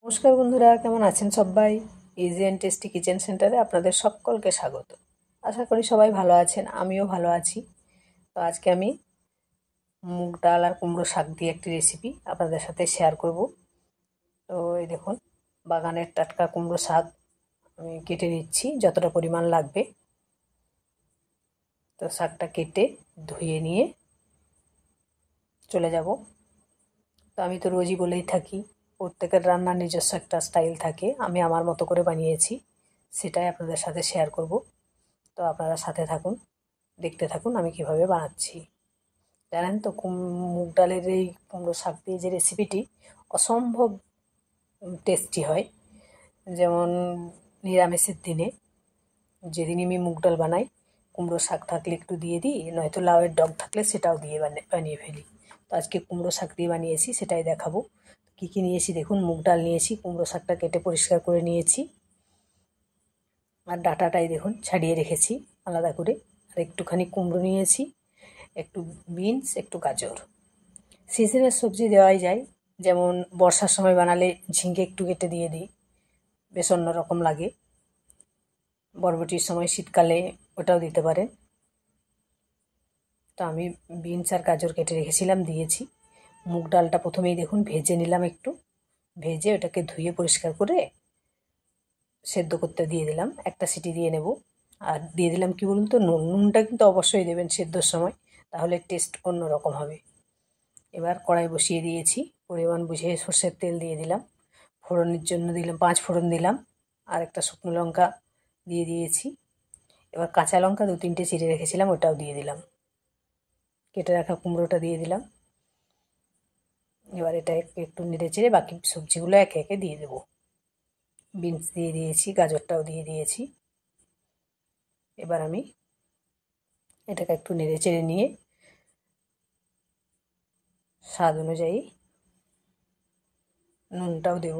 নমস্কার বন্ধুরা, কেমন আছেন সবাই? ইজি অ্যান্ড টেস্টি কিচেন সেন্টারে আপনাদের সকলকে স্বাগত। আশা করি সবাই ভালো আছেন, আমিও ভালো আছি। তো আজকে আমি মুগ ডাল আর কুমড়ো শাক দিয়ে একটি রেসিপি আপনাদের সাথে শেয়ার করব। তো এই দেখুন, বাগানের টাটকা কুমড়ো শাক আমি কেটে নিচ্ছি যতটা পরিমাণ লাগবে। তো শাকটা কেটে ধুয়ে নিয়ে চলে যাব। তো আমি তো রোজই বলেই থাকি, প্রত্যেকের রান্নার নিজস্ব একটা স্টাইল থাকে। আমি আমার মতো করে বানিয়েছি, সেটাই আপনাদের সাথে শেয়ার করব। তো আপনারা সাথে থাকুন, দেখতে থাকুন আমি কিভাবে বানাচ্ছি। জানেন তো, মুগ ডালের এই কুমড়ো শাক দিয়ে যে রেসিপিটি অসম্ভব টেস্টি হয়। যেমন নিরামিষের দিনে যেদিন আমি মুগ ডাল বানাই, কুমড়ো শাক থাকলে একটু দিয়ে দিই, নয়তো লাউয়ের ডগ থাকলে সেটাও দিয়ে বানিয়ে ফেলি। তো আজকে কুমড়ো শাক দিয়ে বানিয়েছি, সেটাই দেখাবো। কী কী নিয়েছি দেখুন, মুগ ডাল নিয়েছি, কুমড়ো শাকটা কেটে পরিষ্কার করে নিয়েছি, আর ডাঁটাটাই দেখুন ছাড়িয়ে রেখেছি আলাদা করে। আর একটুখানি কুমড়ো নিয়েছি, একটু বিনস, একটু গাজর। সিজনের সবজি দেওয়াই যায়, যেমন বর্ষার সময় বানালে ঝিঙে একটু কেটে দিয়ে দিই, বেশ অন্যরকম লাগে। বরবটির সময় শীতকালে ওটাও দিতে পারেন। তো আমি বিনস আর গাজর কেটে রেখেছিলাম, দিয়েছি। মুগ ডালটা প্রথমেই দেখুন ভেজে নিলাম, একটু ভেজে ওটাকে ধুয়ে পরিষ্কার করে সেদ্ধ করতে দিয়ে দিলাম, একটা সিটি দিয়ে নেব। আর দিয়ে দিলাম কি বলুন তো, নুনটা কিন্তু অবশ্যই দেবেন সেদ্ধর সময়, তাহলে টেস্ট অন্যরকম হবে। এবার কড়াই বসিয়ে দিয়েছি, পরিমাণ বুঝে সর্ষের তেল দিয়ে দিলাম, ফোড়নের জন্য দিলাম 5 ফোড়ন দিলাম, আর একটা শুকনো লঙ্কা দিয়ে দিয়েছি। এবার কাঁচা লঙ্কা 2-3টে চিড়ে রেখেছিলাম, ওটাও দিয়ে দিলাম। কেটে রাখা কুমড়োটা দিয়ে দিলাম। এবার এটা একটু নেড়ে চেড়ে বাকি সবজিগুলো একে একে দিয়ে দেবো। বিনস দিয়ে দিয়েছি, গাজরটাও দিয়ে দিয়েছি। এবার আমি এটাকে একটু নেড়ে চেড়ে নিয়ে স্বাদ অনুযায়ী নুনটাও দেব।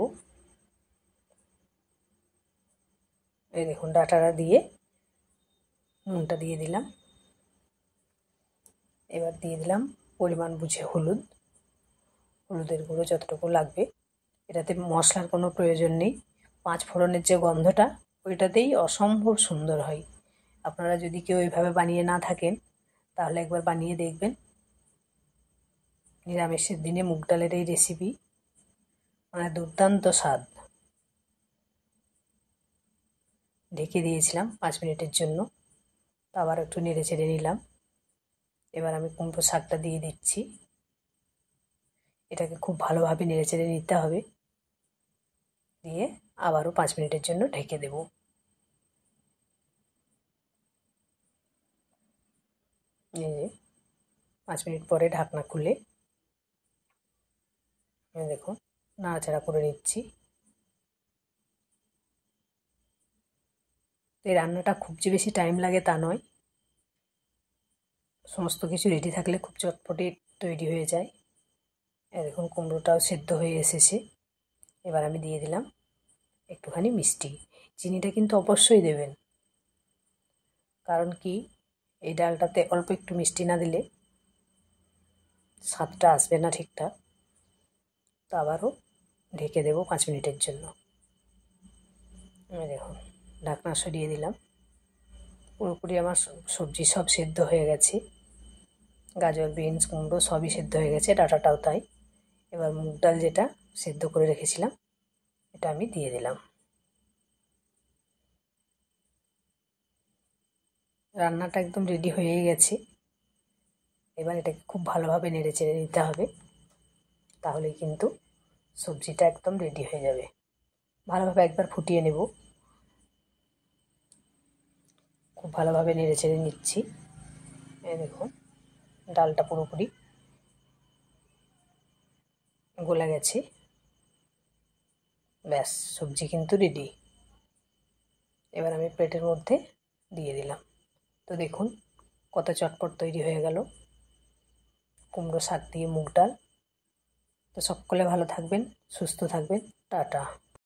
এই দেখুন, ডাঁটাটা দিয়ে নুনটা দিয়ে দিলাম। এবার দিয়ে দিলাম পরিমাণ বুঝে হলুদের গুঁড়ো যতটুকু লাগবে। এটাতে মশলার কোনো প্রয়োজন নেই, 5 ফোড়নের যে গন্ধটা ওইটাতেই অসম্ভব সুন্দর হয়। আপনারা যদি কেউ এইভাবে বানিয়ে না থাকেন, তাহলে একবার বানিয়ে দেখবেন। নিরামিষের দিনে মুগ ডালের এই রেসিপি মানে দুর্দান্ত স্বাদ। ঢেকে দিয়েছিলাম 5 মিনিটের জন্য, আবার একটু নেড়ে চেড়ে নিলাম। এবার আমি কুমড়ো শাকটা দিয়ে দিচ্ছি, এটাকে খুব ভালোভাবে নেড়ে চেড়ে নিতে হবে। দিয়ে আবারও 5 মিনিটের জন্য ঢেকে দেব। এই যে 5 মিনিট পরে ঢাকনা খুলে দেখুন নাড়াচাড়া করে নিচ্ছি। এই রান্নাটা খুব যে বেশি টাইম লাগে তা নয়, সমস্ত কিছু রেডি থাকলে খুব চটপটে তৈরি হয়ে যায়। দেখুন কুমড়োটাও সেদ্ধ হয়ে এসেছে। এবার আমি দিয়ে দিলাম একটুখানি মিষ্টি। চিনিটা কিন্তু অবশ্যই দেবেন, কারণ কি, এই ডালটাতে অল্প একটু মিষ্টি না দিলে স্বাদটা আসবে না ঠিকঠাক। তো আবারও ঢেকে দেবো 5 মিনিটের জন্য। দেখুন ঢাকনা সরিয়ে দিলাম, পুরোপুরি আমার সবজি সব সেদ্ধ হয়ে গেছে। গাজর, বিনস, কুমড়ো সবই সেদ্ধ হয়ে গেছে, ডাঁটাটাও তাই। এবার মুগ ডাল যেটা সেদ্ধ করে রেখেছিলাম এটা আমি দিয়ে দিলাম। রান্নাটা একদম রেডি হয়েই গেছে। এবার এটাকে খুব ভালোভাবে নেড়ে চেড়ে নিতে হবে, তাহলে কিন্তু সবজিটা একদম রেডি হয়ে যাবে। ভালোভাবে একবার ফুটিয়ে নেব, খুব ভালোভাবে নেড়ে চেড়ে নিচ্ছি। এই দেখুন ডালটা পুরোপুরি গলে গেছে, ব্যাস সবজি কিন্তু রেডি। এবার আমি প্লেটের মধ্যে দিয়ে দিলাম। তো দেখুন কত চটপট তৈরি হয়ে গেল কুমড়ো শাক দিয়ে মুগ ডাল। তো সকলে ভালো থাকবেন, সুস্থ থাকবেন, টাটা।